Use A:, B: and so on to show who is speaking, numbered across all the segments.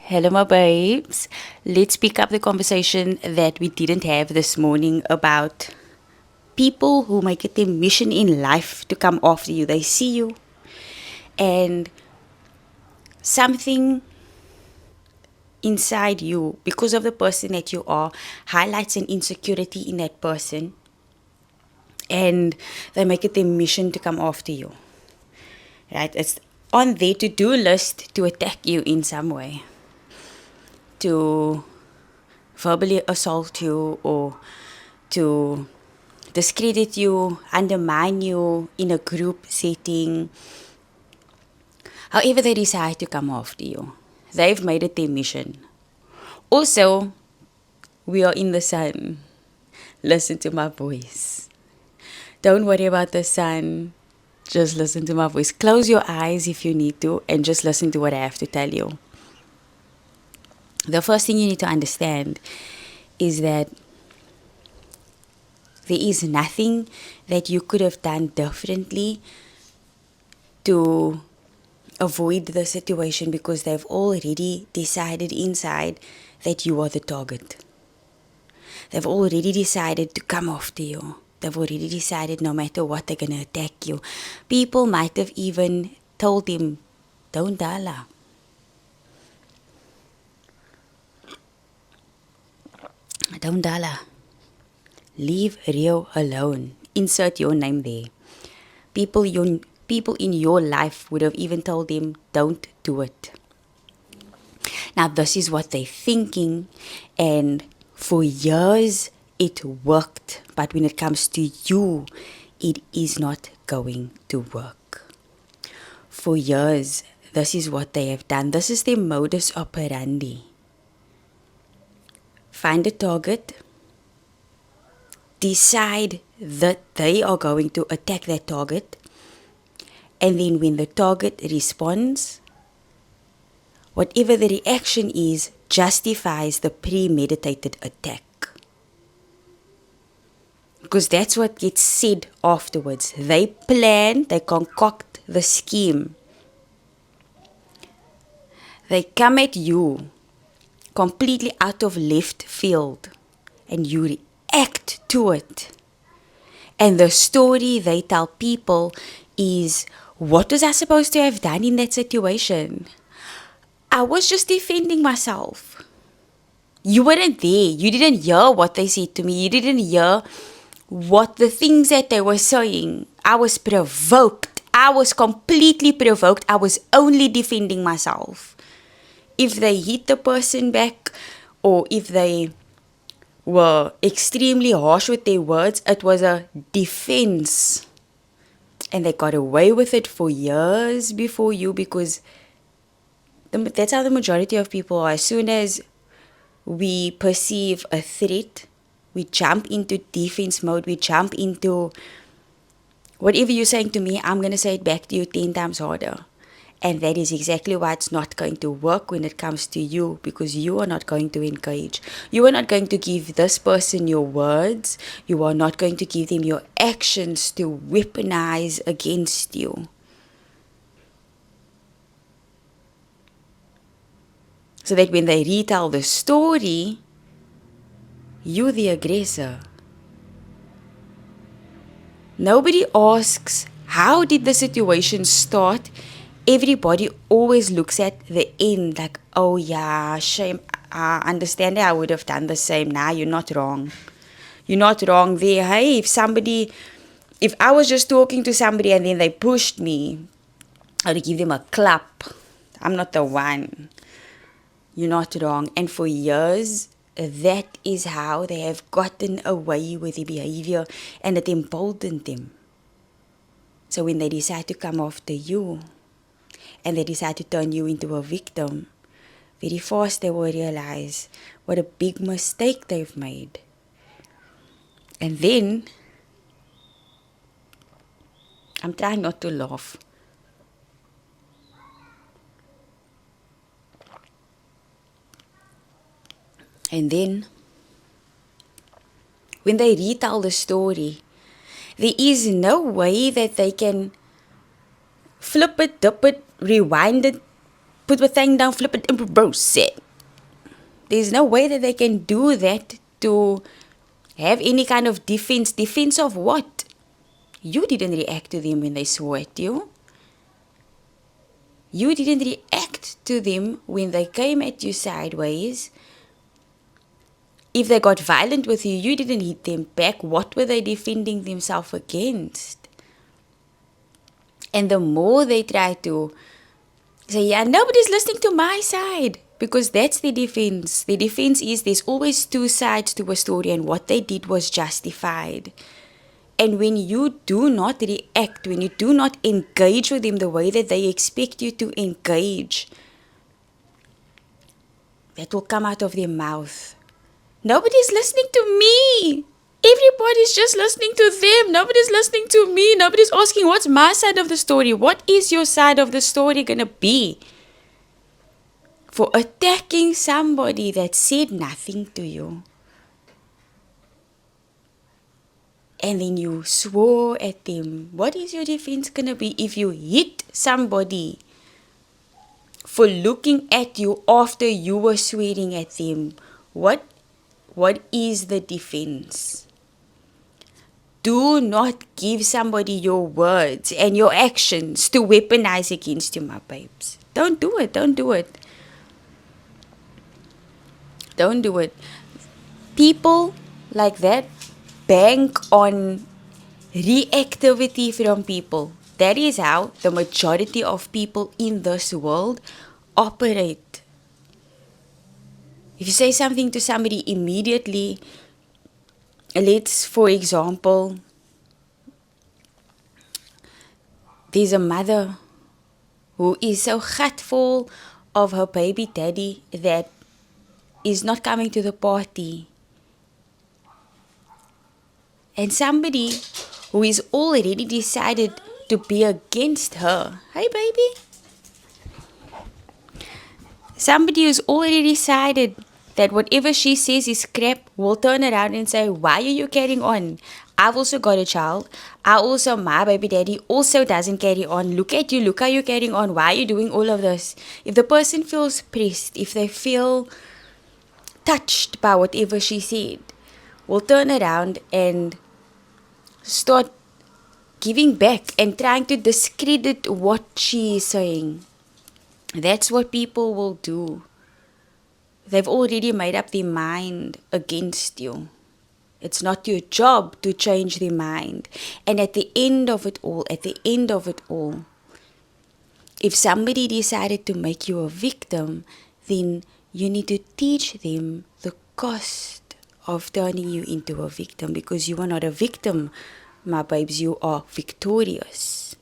A: Hello, my babes. Let's pick up the conversation that we didn't have this morning about people who make it their mission in life to come after you. They see you, and something inside you, because of the person that you are, highlights an insecurity in that person, and they make it their mission to come after you. Right? It's on their to do list to attack you in some way, to verbally assault you, or to discredit you, undermine you in a group setting. However, they decide to come after you. They've made it their mission. Also, we are in the sun. Listen to my voice. Don't worry about the sun. Just listen to my voice. Close your eyes if you need to and just listen to what I have to tell you. The first thing you need to understand is that there is nothing that you could have done differently to avoid the situation, because they've already decided inside that you are the target. They've already decided to come after you. They've already decided no matter what, they're going to attack you. People might have even told him, don't dala. Don't dala. Leave Rio alone. Insert your name there. People in your life would have even told him, don't do it. Now, this is what they're thinking, and for years it worked. But when it comes to you, it is not going to work. For years, this is what they have done. This is their modus operandi. Find a target. Decide that they are going to attack that target. And then when the target responds, whatever the reaction is justifies the premeditated attack. Because that's what gets said afterwards. They plan, they concoct the scheme. They come at you completely out of left field, and you react to it. And the story they tell people is, what was I supposed to have done in that situation? I was just defending myself. You weren't there. You didn't hear what they said to me. You didn't hear what the things that they were saying. I was provoked. I was completely provoked. I was only defending myself. If they hit the person back, or if they were extremely harsh with their words, it was a defense. And they got away with it for years before you, because that's how the majority of people are. As soon as we perceive a threat, we jump into defense mode. We jump into, whatever you're saying to me, I'm going to say it back to you 10 times harder. And that is exactly why it's not going to work when it comes to you, because you are not going to engage. You are not going to give this person your words. You are not going to give them your actions to weaponize against you. So that when they retell the story, you're the aggressor. Nobody asks, how did the situation start? Everybody always looks at the end like, oh yeah, shame. I understand that I would have done the same. Nah, you're not wrong. You're not wrong there. Hey, if I was just talking to somebody and then they pushed me, I would give them a clap. I'm not the one. You're not wrong. And for years, that is how they have gotten away with the behavior, and it emboldened them. So when they decide to come after you, and they decide to turn you into a victim, very fast they will realize what a big mistake they've made. And then, I'm trying not to laugh. And then, when they retell the story, there is no way that they can flip it, dip it, rewind it, put the thing down, flip it, and reverse it. There's no way that they can do that to have any kind of defense. Defense of what? You didn't react to them when they swore at you. You didn't react to them when they came at you sideways. If they got violent with you, you didn't hit them back. What were they defending themselves against? And the more they try to say, yeah, nobody's listening to my side, because that's the defense. The defense is there's always two sides to a story, and what they did was justified. And when you do not react, when you do not engage with them the way that they expect you to engage, that will come out of their mouth. Nobody's listening to me. Everybody's just listening to them. Nobody's listening to me. Nobody's asking, what's my side of the story? What is your side of the story going to be? For attacking somebody that said nothing to you. And then you swore at them. What is your defense going to be if you hit somebody for looking at you after you were swearing at them? What is the defense? Do not give somebody your words and your actions to weaponize against you, my babes. Don't do it. Don't do it. Don't do it. People like that bank on reactivity from people. That is how the majority of people in this world operate. If you say something to somebody immediately, let's, for example, there's a mother who is so gutful of her baby daddy that is not coming to the party. And somebody who is already decided to be against her. Hey, baby. Somebody who's already decided that whatever she says is crap will turn around and say, why are you carrying on? I've also got a child. My baby daddy also doesn't carry on. Look at you. Look how you're carrying on. Why are you doing all of this? If the person feels pressed, if they feel touched by whatever she said, will turn around and start giving back and trying to discredit what she is saying. That's what people will do. They've already made up their mind against you. It's not your job to change their mind. And at the end of it all, if somebody decided to make you a victim, then you need to teach them the cost of turning you into a victim, because you are not a victim, my babes, you are victorious.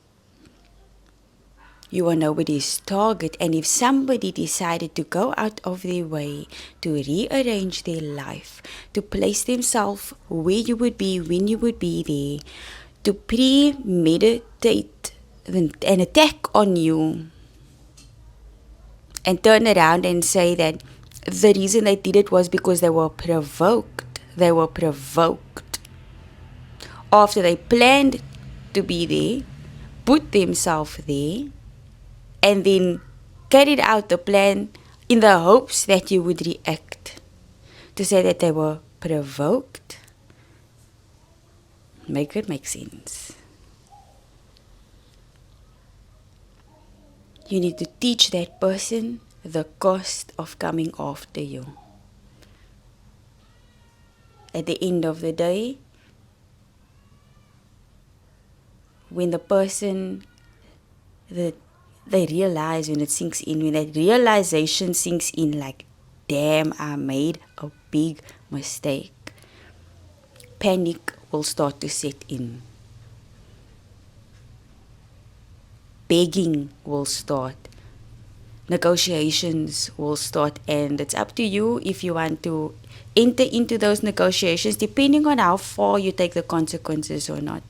A: You are nobody's target. And if somebody decided to go out of their way to rearrange their life, to place themselves where you would be when you would be there, to premeditate an attack on you, and turn around and say that the reason they did it was because they were provoked. They were provoked. After they planned to be there, put themselves there, and then carried out the plan in the hopes that you would react. To say that they were provoked, make it make sense. You need to teach that person the cost of coming after you. At the end of the day, when the person, they realize, when it sinks in, when that realization sinks in, like, damn, I made a big mistake, panic will start to set in. Begging will start. Negotiations will start, and it's up to you if you want to enter into those negotiations, depending on how far you take the consequences or not.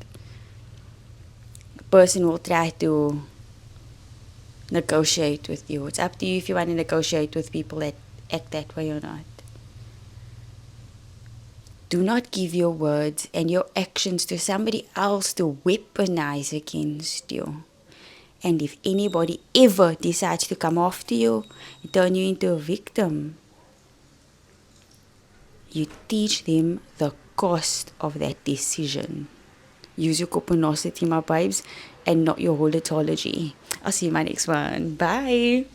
A: The person will try to negotiate with you. It's up to you if you want to negotiate with people that act that way or not. Do not give your words and your actions to somebody else to weaponize against you. And if anybody ever decides to come after you and turn you into a victim, you teach them the cost of that decision. Use your copanosity, my babes, and not your holotology. I'll see you in my next one. Bye.